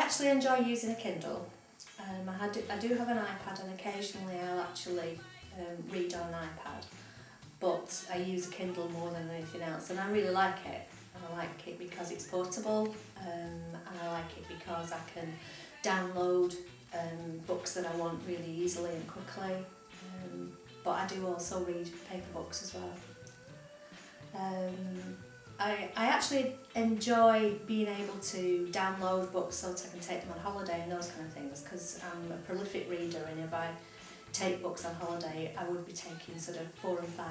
actually enjoy using a Kindle. I do have an iPad, and occasionally I'll actually read on an iPad, but I use a Kindle more than anything else, and I really like it. And I like it because it's portable, and I like it because I can download books that I want really easily and quickly. But I do also read paper books as well. I actually enjoy being able to download books so that I can take them on holiday and those kind of things, because I'm a prolific reader, and if I take books on holiday I would be taking sort of 4 and 5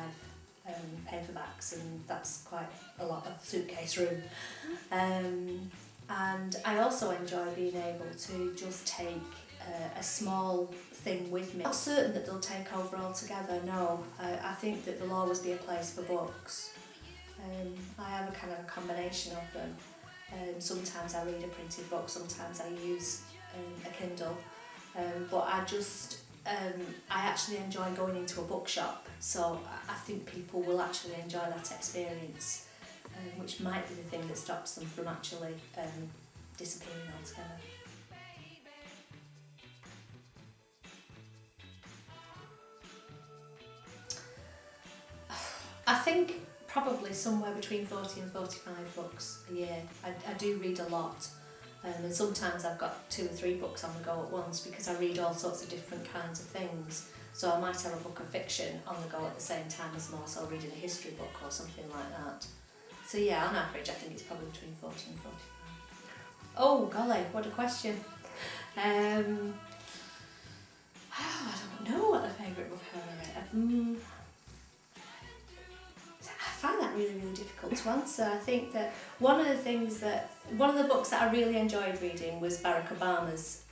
paperbacks, and that's quite a lot of suitcase room. And I also enjoy being able to just take a small thing with me. I'm not certain that they'll take over altogether, no. I think that there'll always be a place for books. I have a kind of a combination of them. Sometimes I read a printed book, sometimes I use a Kindle, but I actually enjoy going into a bookshop, so I think people will actually enjoy that experience, which might be the thing that stops them from actually disappearing altogether. I think probably somewhere between 40 and 45 books a year. I do read a lot, and sometimes I've got 2 or 3 books on the go at once, because I read all sorts of different kinds of things. So I might have a book of fiction on the go at the same time as I'm also reading a history book or something like that. So yeah, on average I think it's probably between 40 and 45. Oh golly, what a question. I don't know what the favourite book I've ever read. I find that really, really difficult to answer. I think that one of the books that I really enjoyed reading was Barack Obama's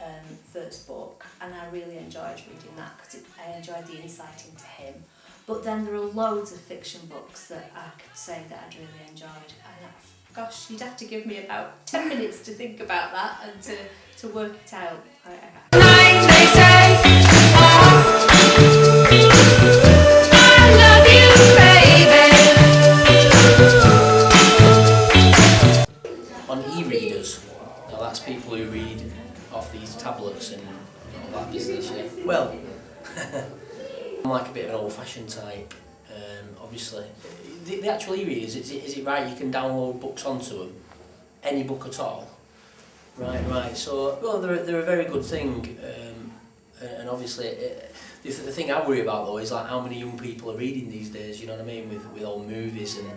first book, and I really enjoyed reading that because I enjoyed the insight into him. But then there are loads of fiction books that I could say that I'd really enjoyed, and gosh, you'd have to give me about 10 minutes to think about that and to work it out. On e-readers, now that's people who read off these tablets and all that business, yeah. Well, I'm like a bit of an old-fashioned type, obviously. The actual e-readers, is it right you can download books onto them? Any book at all? Right, so, well, they're a very good thing, and obviously, the thing I worry about though is like how many young people are reading these days, you know what I mean, with all movies and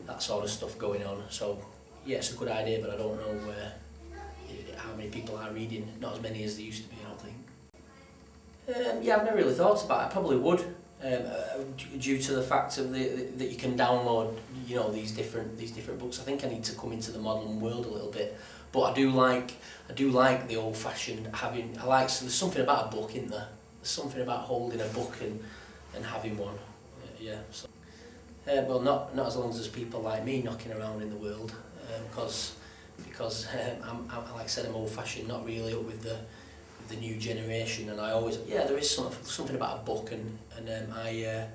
that sort of stuff going on. So yeah, it's a good idea, but I don't know how many people are reading. Not as many as there used to be, I don't think. Yeah, I've never really thought about it. I probably would, due to the fact of that you can download, you know, these different books. I think I need to come into the modern world a little bit, but I do like the old-fashioned having. There's something about a book, isn't there? There's something about holding a book and having one. Yeah. So. Well, not as long as there's people like me knocking around in the world, because I'm like I said, I'm old-fashioned, not really up with the new generation, and there is something about a book, and I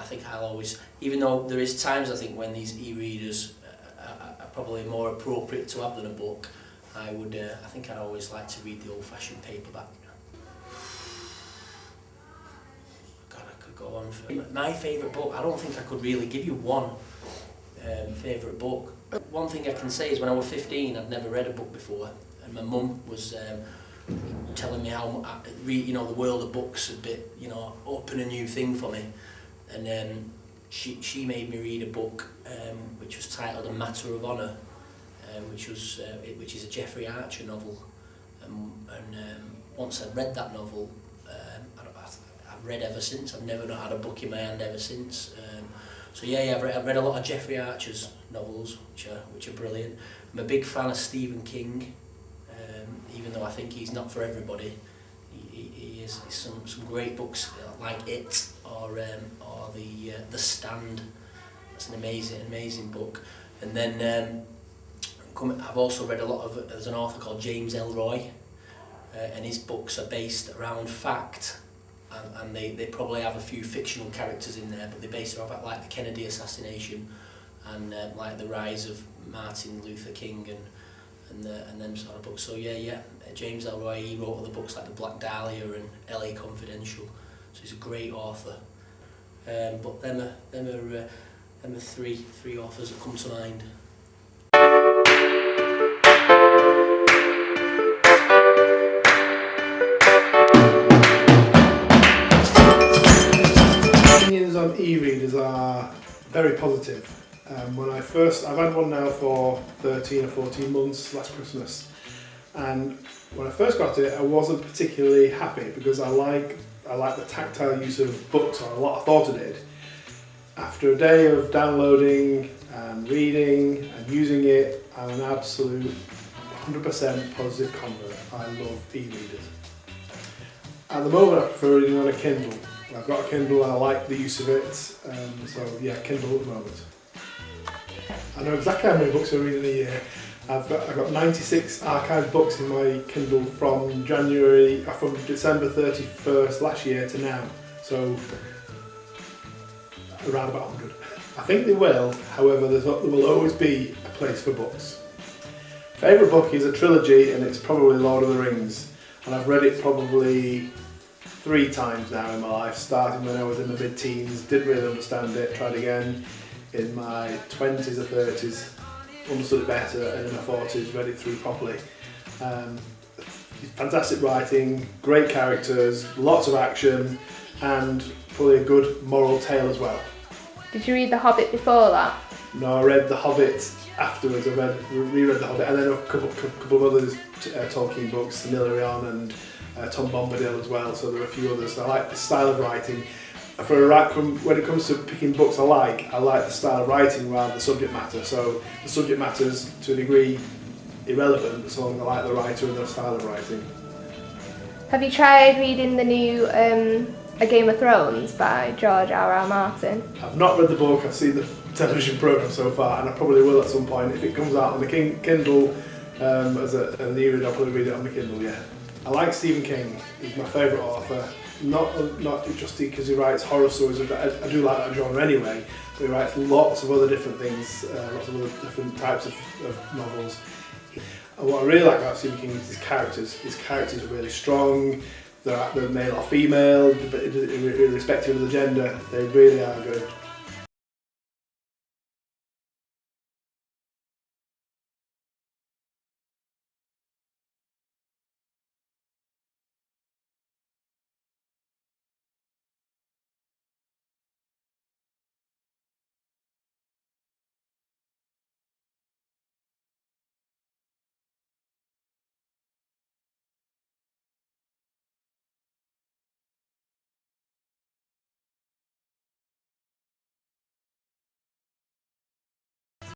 think I'll always, even though there is times I think when these e-readers are probably more appropriate to have than a book, I think I'd always like to read the old-fashioned paperback. Go on for my favourite book. I don't think I could really give you one favourite book. One thing I can say is when I was 15, I'd never read a book before, and my mum was telling me how the world of books had been, open a new thing for me, and she made me read a book which was titled A Matter of Honour, which is a Jeffrey Archer novel, and once I'd read that novel, I've read ever since. I've never not had a book in my hand ever since. So yeah, I've read a lot of Jeffrey Archer's novels, which are brilliant. I'm a big fan of Stephen King, even though I think he's not for everybody. He is some great books like It or The Stand. That's an amazing book. And then I've also read a lot of. There's an author called James Elroy, and his books are based around fact. And they probably have a few fictional characters in there, but they base it off like the Kennedy assassination and like the rise of Martin Luther King and them sort of books. So yeah, James Elroy, he wrote other books like The Black Dahlia and LA Confidential, so he's a great author. But them are three authors that come to mind. Opinions on e-readers are very positive. I've had one now for 13 or 14 months last Christmas, and when I first got it I wasn't particularly happy because I like the tactile use of books, or a lot I thought I did. After a day of downloading and reading and using it, I'm an absolute 100% positive convert. I love e-readers. At the moment I prefer reading on a Kindle. I've got a Kindle and I like the use of it, so yeah, Kindle at the moment. I know exactly how many books I read in a year. I've got 96 archived books in my Kindle from December 31st last year to now, so around about 100. I think they will, however there will always be a place for books. Favourite book is a trilogy, and it's probably Lord of the Rings, and I've read it probably 3 times now in my life, starting when I was in the mid-teens, didn't really understand it, tried again in my 20s or 30s, understood it better, and in my 40s read it through properly. Fantastic writing, great characters, lots of action, and probably a good moral tale as well. Did you read The Hobbit before that? No, I read The Hobbit afterwards. I reread The Hobbit, and then a couple of others, Tolkien books, Silmarillion and Tom Bombadil as well, so there were a few others. I like the style of writing. When it comes to picking books I like the style of writing rather than the subject matter. So the subject matter's to a degree irrelevant as long as I like the writer and the style of writing. Have you tried reading the new A Game of Thrones by George R.R. Martin? I've not read the book, I've seen the television programme so far, and I probably will at some point. If it comes out on the Kindle as an e-read, I'll probably read it on the Kindle, yeah. I like Stephen King, he's my favourite author. Not just because he writes horror stories, I do like that genre anyway, but he writes lots of other different things, lots of other different types of novels. And what I really like about Stephen King is his characters. His characters are really strong, they're male or female, irrespective of the gender, they really are good.